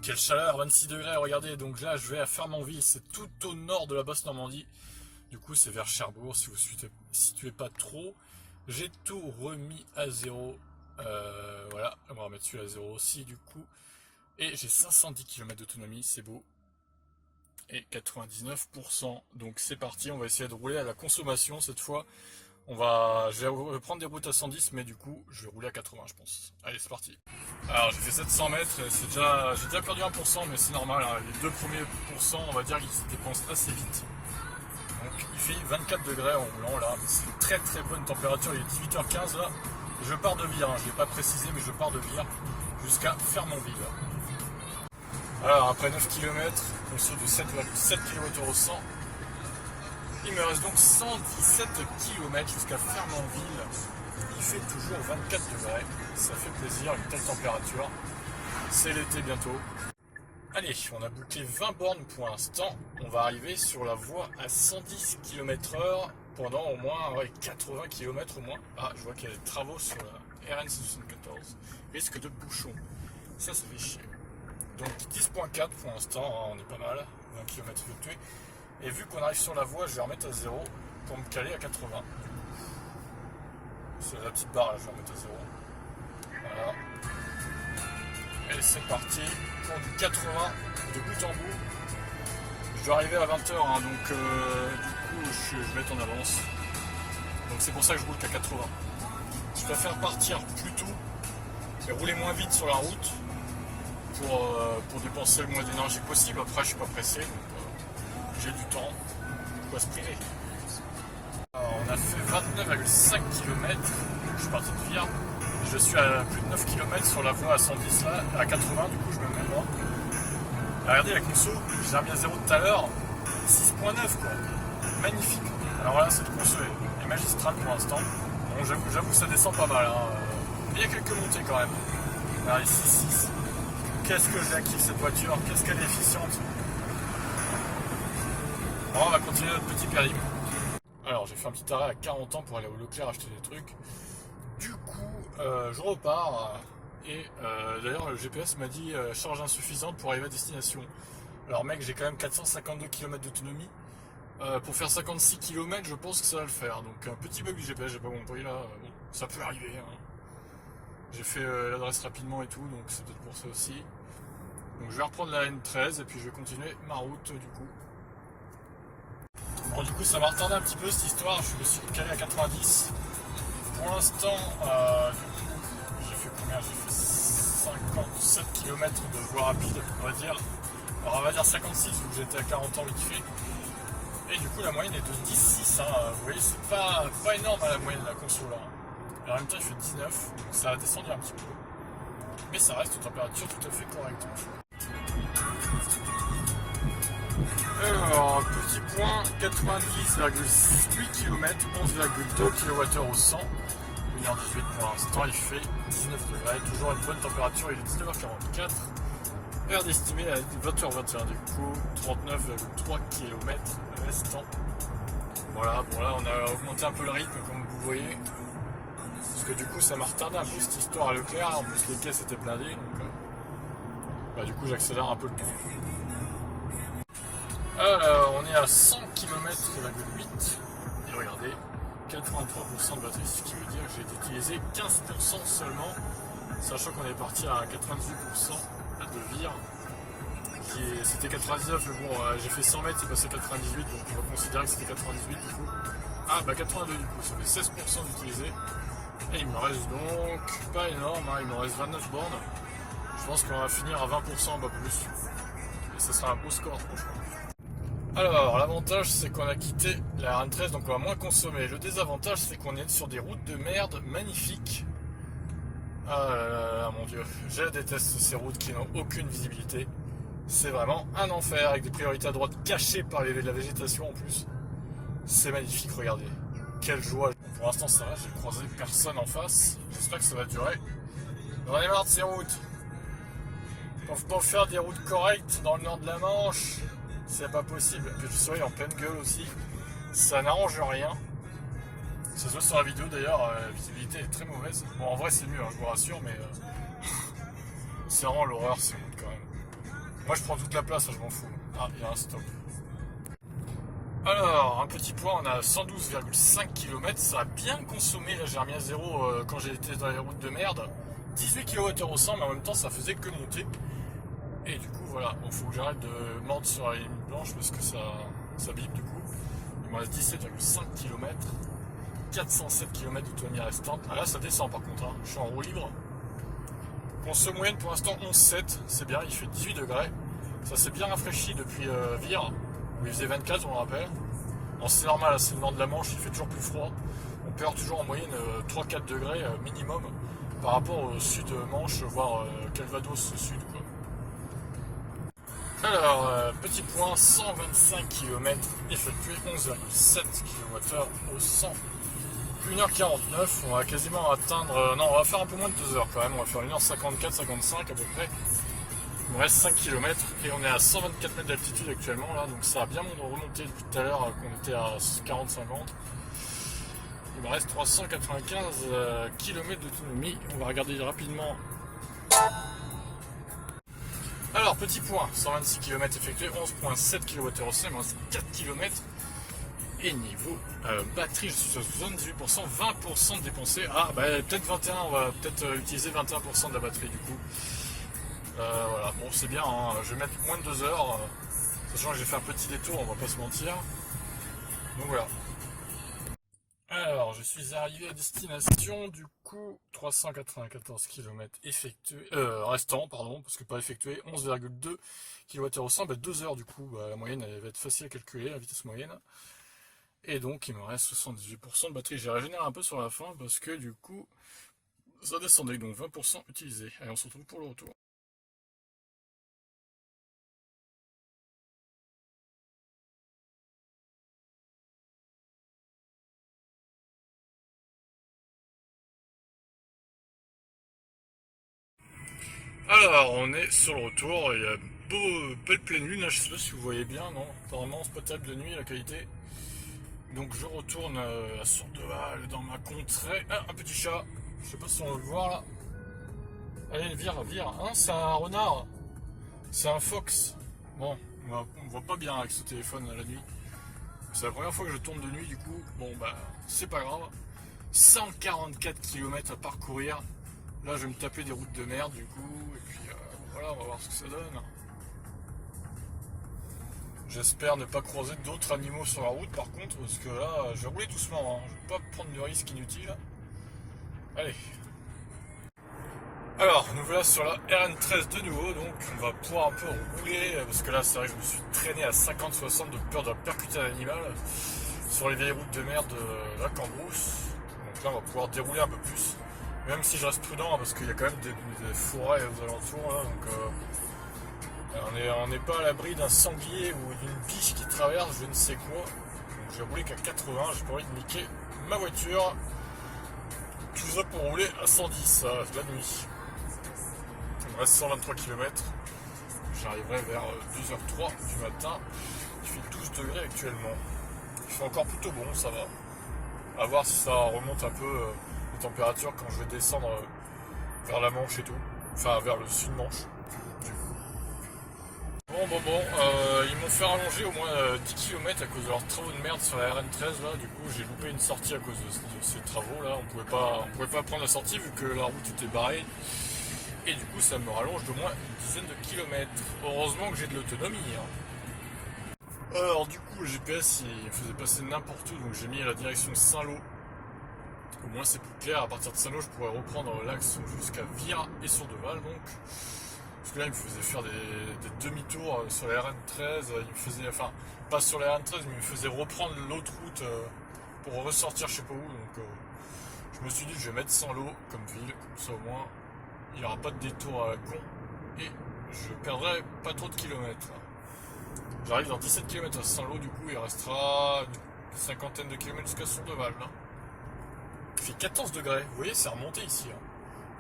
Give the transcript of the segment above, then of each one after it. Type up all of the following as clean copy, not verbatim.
Quelle chaleur, 26 degrés, regardez, donc là je vais à Fernandville, c'est tout au nord de la Basse-Normandie. Du coup c'est vers Cherbourg, si vous ne situez pas trop. J'ai tout remis à zéro. Voilà, on va remettre celui à zéro aussi du coup. Et j'ai 510 km d'autonomie, c'est beau. Et 99%, donc c'est parti, on va essayer de rouler à la consommation cette fois. Je vais prendre des routes à 110, mais du coup, je vais rouler à 80, je pense. Allez, c'est parti. Alors, j'ai fait 700 mètres, j'ai déjà perdu 1%, mais c'est normal. Hein. Les deux premiers pourcents, on va dire qu'ils se dépensent assez vite. Donc, il fait 24 degrés en roulant là. C'est une très très bonne température. Il est 18h15 là. Je pars de Vire, hein. Je ne l'ai pas précisé, mais je pars de Vire jusqu'à Fernandville. Alors, après 9 km, on saute de 7,7 km au 100. Il me reste donc 117 km jusqu'à Fernandville. Il fait toujours 24 degrés. Ça fait plaisir, une telle température. C'est l'été bientôt. Allez, on a bouclé 20 bornes pour l'instant. On va arriver sur la voie à 110 km/h pendant au moins 80 km au moins. Ah, je vois qu'il y a des travaux sur la RN614. Risque de bouchon. Ça fait chier. Donc 10.4 pour l'instant, hein, on est pas mal. 20 km effectués. Et vu qu'on arrive sur la voie, je vais remettre à 0 pour me caler à 80. C'est la petite barre là, je vais remettre à 0. Voilà. Et c'est parti pour du 80 de bout en bout. Je dois arriver à 20h, hein, donc du coup je vais mettre en avance. Donc c'est pour ça que je roule qu'à 80. Je préfère partir plus tôt et rouler moins vite sur la route pour dépenser le moins d'énergie possible. Après je suis pas pressé, donc j'ai du temps, quoi se priver. Alors, on a fait 29,5 km, je suis parti de Vire. Je suis à plus de 9 km sur la voie à 110 là, à 80, du coup je me mets moi. Regardez la conso, j'ai remis à 0 tout à l'heure, 6.9 quoi, magnifique. Alors là cette conso est magistrale pour l'instant. Bon, j'avoue ça descend pas mal, hein. Mais il y a quelques montées quand même. Allez, 6.6. Qu'est-ce que je la kiffe cette voiture, qu'est-ce qu'elle est efficiente. Bon, on va continuer notre petit périple. Alors j'ai fait un petit arrêt à 40 ans pour aller au Leclerc acheter des trucs. Du coup je repars et d'ailleurs le GPS m'a dit charge insuffisante pour arriver à destination. Alors mec, j'ai quand même 452 km d'autonomie. Pour faire 56 km je pense que ça va le faire. Donc un petit bug du GPS, j'ai pas compris là. Bon, ça peut arriver, hein. J'ai fait l'adresse rapidement et tout, donc c'est peut-être pour ça aussi. Donc je vais reprendre la N13 et puis je vais continuer ma route du coup. Bon, du coup ça m'a retardé un petit peu cette histoire, je me suis calé à 90. Pour l'instant, du coup, j'ai fait combien? J'ai fait 57 km de voie rapide, on va dire. Alors on va dire 56 vu que j'étais à 40 ans vite fait. Et du coup la moyenne est de 10,6. Hein. Vous voyez, c'est pas énorme à la moyenne de la console là. Et en même temps il fait 19, donc ça a descendu un petit peu. Mais ça reste une température tout à fait correcte. Alors, petit point, 90,8 km, 11,2 kWh au 100. 1h18 pour l'instant, il fait 19 degrés, toujours une bonne température, il est 19h44. Heure estimée à 20h21 du coup, 39,3 km restant. Voilà, bon là on a augmenté un peu le rythme comme vous voyez. Parce que du coup ça m'a retardé un peu cette histoire à Leclerc, en plus les caisses étaient blindées, donc du coup j'accélère un peu le temps. Alors, on est à 100 km,8 et regardez, 83% de batterie, ce qui veut dire que j'ai utilisé 15% seulement, sachant qu'on est parti à 98% de Vire. C'était 99, mais bon, j'ai fait 100 mètres, c'est passé 98, donc on va considérer que c'était 98 du coup. Ah, bah 82 du coup, ça fait 16% d'utiliser. Et il me reste donc pas énorme, hein, il me reste 29 bornes. Je pense qu'on va finir à 20%, pas plus. Et ça sera un beau score, franchement. Alors, l'avantage c'est qu'on a quitté la RN13, donc on va moins consommer. Le désavantage c'est qu'on est sur des routes de merde magnifiques. Ah là là, mon dieu, je déteste ces routes qui n'ont aucune visibilité. C'est vraiment un enfer, avec des priorités à droite cachées par la végétation en plus. C'est magnifique, regardez. Quelle joie. Pour l'instant ça va, j'ai croisé personne en face. J'espère que ça va durer. J'en ai marre de ces routes. Ils peuvent pas faire des routes correctes dans le nord de la Manche. C'est pas possible. Que je sois en pleine gueule aussi. Ça n'arrange rien. Ça se voit sur la vidéo d'ailleurs, la visibilité est très mauvaise. Bon, en vrai c'est mieux, hein, je vous rassure, mais c'est vraiment l'horreur ces routes quand même. Moi je prends toute la place, hein, je m'en fous. Ah, il y a un stop. Alors, un petit point, on a 112,5 km, ça a bien consommé, là j'ai remis à zéro quand j'ai été dans les routes de merde. 18 km au 100, mais en même temps ça faisait que monter. Et du coup voilà, bon, faut que j'arrête de mordre sur la ligne blanche parce que ça bip du coup. Il me reste 17,5 km, 407 km d'autonomie restante. Ah là ça descend par contre, hein. Je suis en roue libre. Conso moyenne pour l'instant 11,7, c'est bien, il fait 18 degrés. Ça s'est bien rafraîchi depuis Vire, où il faisait 24 on le rappelle. Bon, c'est normal, c'est le nord de la Manche, il fait toujours plus froid. On perd toujours en moyenne 3-4 degrés minimum par rapport au sud Manche, voire Calvados sud quoi. Alors, petit point, 125 km effectué, 11,7 km au 100. 1h49, on va quasiment atteindre... non, on va faire un peu moins de 2 heures quand même, on va faire 1h54, 55 à peu près. Il me reste 5 km et on est à 124 mètres d'altitude actuellement là, donc ça a bien remonté depuis tout à l'heure qu'on était à 40-50. Il me reste 395 km d'autonomie, on va regarder rapidement. Alors, petit point, 126 km effectué, 11,7 kWh, il me reste 4 km. Et niveau batterie, je suis à 78%, 20% de dépensé. Ah, bah peut-être 21, on va peut-être utiliser 21% de la batterie du coup. Voilà, bon c'est bien, hein. Je vais mettre moins de 2 heures, sachant que j'ai fait un petit détour, on va pas se mentir. Donc voilà. Alors, je suis arrivé à destination, du coup, 394 km effectués, restant, pardon, parce que pas effectué, 11,2 kWh au 100, bah 2 heures du coup, bah, la moyenne elle va être facile à calculer, la vitesse moyenne. Et donc il me reste 78% de batterie. J'ai régénéré un peu sur la fin parce que du coup, ça descendait, donc 20% utilisé. Allez, on se retrouve pour le retour. Alors, on est sur le retour, il y a belle pleine lune, là, je sais pas si vous voyez bien, non? Apparemment, c'est pas terrible de nuit, la qualité. Donc je retourne à Sourdeval, dans ma contrée. Ah, un petit chat, je sais pas si on va le voir là. Allez, vire, hein, c'est un renard. C'est un fox. Bon, on voit pas bien avec ce téléphone à la nuit. C'est la première fois que je tourne de nuit, du coup, bon bah, c'est pas grave. 144 km à parcourir. Là, je vais me taper des routes de merde, du coup, et puis voilà, on va voir ce que ça donne. J'espère ne pas croiser d'autres animaux sur la route, par contre, parce que là, je vais rouler doucement, hein. Je vais pas prendre de risques inutiles. Allez. Alors, nous voilà sur la RN13 de nouveau, donc on va pouvoir un peu rouler, parce que là, c'est vrai que je me suis traîné à 50-60 de peur de percuter un animal sur les vieilles routes de merde de la Cambrousse. Donc là, on va pouvoir dérouler un peu plus, même si je reste prudent, hein, parce qu'il y a quand même des forêts aux alentours, là, donc on n'est pas à l'abri d'un sanglier ou d'une biche qui traverse je ne sais quoi. Donc j'ai roulé qu'à 80, j'ai pas envie de niquer ma voiture. Tout ça pour rouler à 110 la nuit. Il me reste 123 km. J'arriverai vers 2h03 du matin. Il fait 12 degrés actuellement. Il fait encore plutôt bon, ça va. A voir si ça remonte un peu les températures quand je vais descendre vers la Manche et tout. Enfin, vers le sud Manche. Bon, ils m'ont fait rallonger au moins 10 km à cause de leurs travaux de merde sur la RN13 là, du coup j'ai loupé une sortie à cause de ces travaux là, on pouvait pas prendre la sortie vu que la route était barrée, et du coup ça me rallonge d'au moins une dizaine de kilomètres. Heureusement que j'ai de l'autonomie, hein. Alors du coup le GPS il faisait passer n'importe où, donc j'ai mis la direction Saint-Lô. Au moins c'est plus clair, à partir de Saint-Lô je pourrais reprendre l'axe jusqu'à Vire et Sourdeval donc. Parce que là, il me faisait faire des demi-tours sur la RN13. Il me faisait, enfin, pas sur la RN13, mais il me faisait reprendre l'autre route pour ressortir je sais pas où. Donc, je me suis dit, je vais mettre Saint-Lô comme ville, comme ça au moins, il n'y aura pas de détour à la con et je perdrai pas trop de kilomètres. J'arrive dans 17 km à Saint-Lô, du coup, il restera une cinquantaine de kilomètres jusqu'à Sourdeval. Il fait 14 degrés, vous voyez, c'est remonté ici. Hein.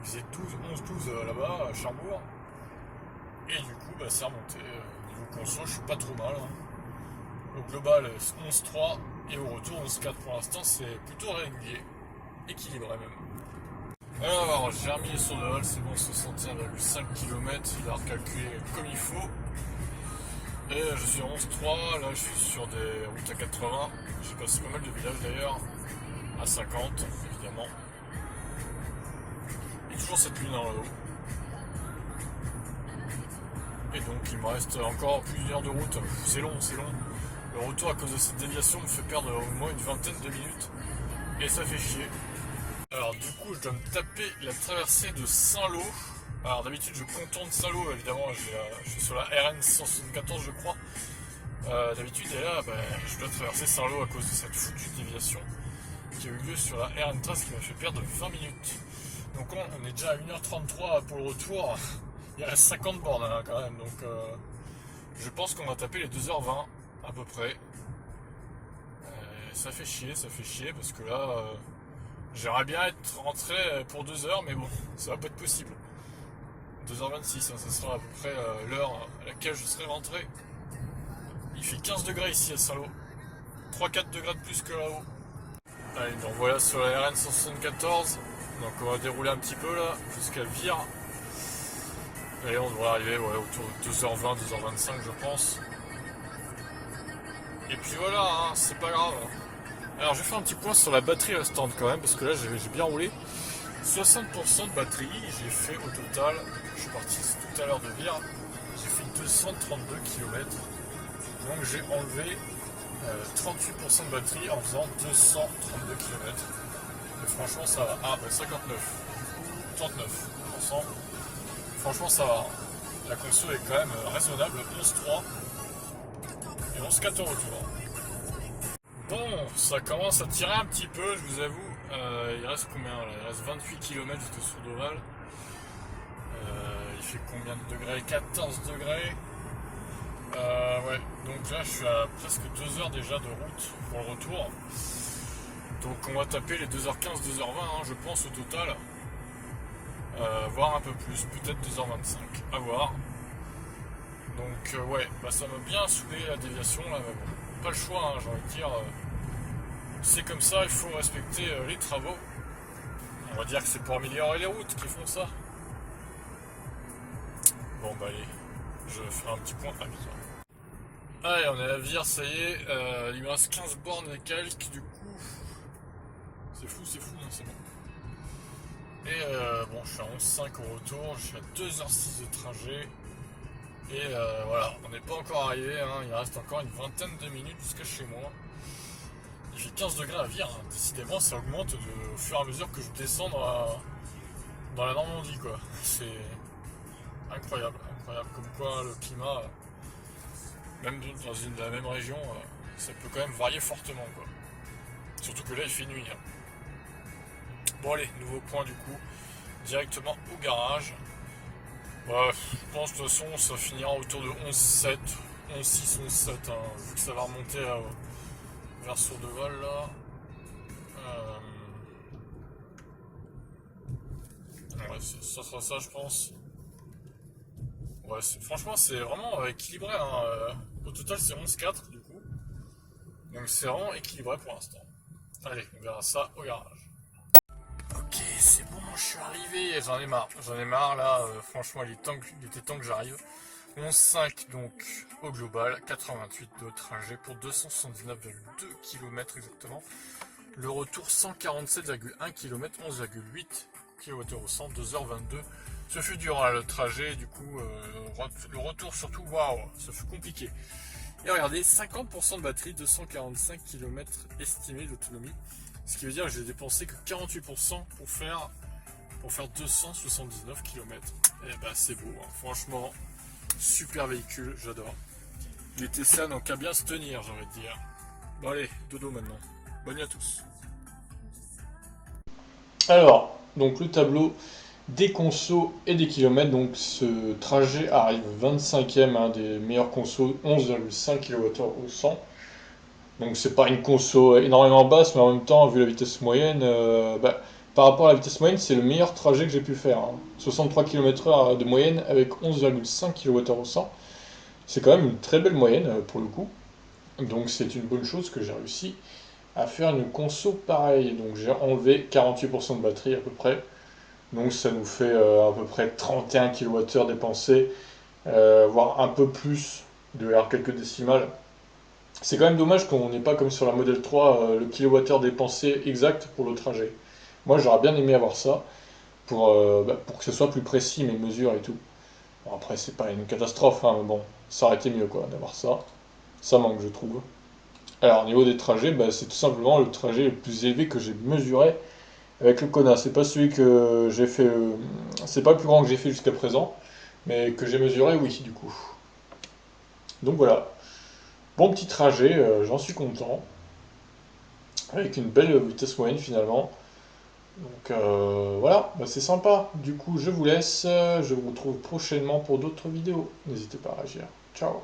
Il faisait 11-12 là-bas, à Cherbourg. Et du coup, bah, c'est remonté. Niveau conso, je suis pas trop mal. Hein. Au global, 11-3 et au retour 11-4 pour l'instant, c'est plutôt régulier, équilibré même. Alors, j'ai remis les sauts de vol, c'est bon, 61,5 km, il a recalculé comme il faut. Et je suis en 11.3, là je suis sur des routes à 80. J'ai passé pas mal de villages d'ailleurs, à 50 évidemment. Et toujours cette lune en haut. Et donc il me reste encore plus d'une heure de route. C'est long, c'est long. Le retour à cause de cette déviation me fait perdre au moins une vingtaine de minutes. Et ça fait chier. Alors du coup je dois me taper la traversée de Saint-Lô. Alors d'habitude je contourne Saint-Lô, évidemment je suis sur la RN 174 je crois. D'habitude et là je dois traverser Saint-Lô à cause de cette foutue déviation qui a eu lieu sur la RN13 qui m'a fait perdre 20 minutes. Donc là, on est déjà à 1h33 pour le retour. Il reste 50 bornes hein, quand même, donc je pense qu'on va taper les 2h20 à peu près. Ça fait chier parce que là j'aimerais bien être rentré pour 2 heures, mais bon, ça va pas être possible. 2h26, hein, ça sera à peu près l'heure à laquelle je serai rentré. Il fait 15 degrés ici à Saint-Lô, 3-4 degrés de plus que là-haut. Allez, donc voilà sur la RN 174, donc on va dérouler un petit peu là, jusqu'à Vire. Et on devrait arriver autour de 2h20, 2h25 je pense. Et puis voilà, hein, c'est pas grave. Alors je vais faire un petit point sur la batterie restante quand même, parce que là j'ai bien roulé. 60% de batterie, j'ai fait au total, je suis parti tout à l'heure de Vire, j'ai fait 232 km. Donc j'ai enlevé 38% de batterie en faisant 232 km. Et franchement ça va. Ah 59. 39%. Franchement ça va. La conso est quand même raisonnable. 11.3 et 11.4 au retour. Bon, ça commence à tirer un petit peu, je vous avoue. Il reste combien là? Il reste 28 km jusqu'au Sourdoval. Il fait combien de degrés? 14 degrés. Ouais, donc là je suis à presque 2 heures déjà de route pour le retour. Donc on va taper les 2h15, 2h20 hein, je pense au total. Voire un peu plus, peut-être 2h25, à voir. Donc ouais, ça m'a bien saoulé la déviation là, mais bon, pas le choix, hein, j'ai envie de dire. C'est comme ça, il faut respecter les travaux. On va dire que c'est pour améliorer les routes qui font ça. Bon allez, je ferai un petit point à Vire. Allez, on est à Vire, ça y est, il me reste 15 bornes et quelques du coup. C'est fou, non, c'est bon. Et bon, je suis à 11.5 au retour, je suis à 2h06 de trajet. Et voilà, on n'est pas encore arrivé, hein, il reste encore une vingtaine de minutes jusqu'à chez moi. Il fait 15 degrés à Vire, hein. Décidément ça augmente au fur et à mesure que je descends dans la Normandie quoi. C'est incroyable, comme quoi le climat, même dans la même région, ça peut quand même varier fortement quoi. Surtout que là il fait nuit. Hein. Bon allez, nouveau point du coup, directement au garage. Je pense de toute façon ça finira autour de 11.7, 11.6, 11.7, hein, vu que ça va remonter vers Sourdeval là. Ouais, ça sera ça je pense. Ouais, franchement c'est vraiment équilibré. Hein. Au total c'est 11.4 du coup. Donc c'est vraiment équilibré pour l'instant. Allez, on verra ça au garage. Ok, c'est bon, je suis arrivé. J'en ai marre là. Franchement, il était temps que j'arrive. 11.5 donc au global, 88 de trajet pour 279,2 km exactement. Le retour 147,1 km, 11,8 km au 100, 2h22. Ce fut dur hein, le trajet, du coup, le retour surtout, waouh, ça fut compliqué. Et regardez, 50% de batterie, 245 km estimé d'autonomie. Ce qui veut dire que j'ai dépensé que 48% pour faire 279 km. Et bah c'est beau, hein. Franchement, super véhicule, j'adore. Les Tesla n'ont qu'à bien se tenir, j'ai envie de dire. Bon allez, dodo maintenant. Bonne nuit à tous. Alors, donc le tableau des consos et des kilomètres. Donc ce trajet arrive 25e, hein, des meilleurs consos, 11,5 kWh au 100. Donc c'est pas une conso énormément basse, mais en même temps, vu la vitesse moyenne, par rapport à la vitesse moyenne, c'est le meilleur trajet que j'ai pu faire. Hein. 63 km/h de moyenne avec 11,5 kWh au 100. C'est quand même une très belle moyenne pour le coup. Donc c'est une bonne chose que j'ai réussi à faire une conso pareille. Donc j'ai enlevé 48% de batterie à peu près. Donc ça nous fait à peu près 31 kWh dépensés, voire un peu plus, de avoir quelques décimales. C'est quand même dommage qu'on n'ait pas comme sur la Model 3 le kilowattheure dépensé exact pour le trajet. Moi j'aurais bien aimé avoir ça pour que ce soit plus précis mes mesures et tout. Bon, après c'est pas une catastrophe, hein, mais bon, ça aurait été mieux quoi d'avoir ça. Ça manque je trouve. Alors au niveau des trajets, bah, c'est tout simplement le trajet le plus élevé que j'ai mesuré avec le Kona. C'est pas celui que j'ai fait, c'est pas le plus grand que j'ai fait jusqu'à présent, mais que j'ai mesuré oui du coup. Donc voilà, bon petit trajet, j'en suis content, avec une belle vitesse moyenne finalement. Donc voilà, bah, c'est sympa. Du coup, je vous laisse. Je vous retrouve prochainement pour d'autres vidéos. N'hésitez pas à réagir. Ciao.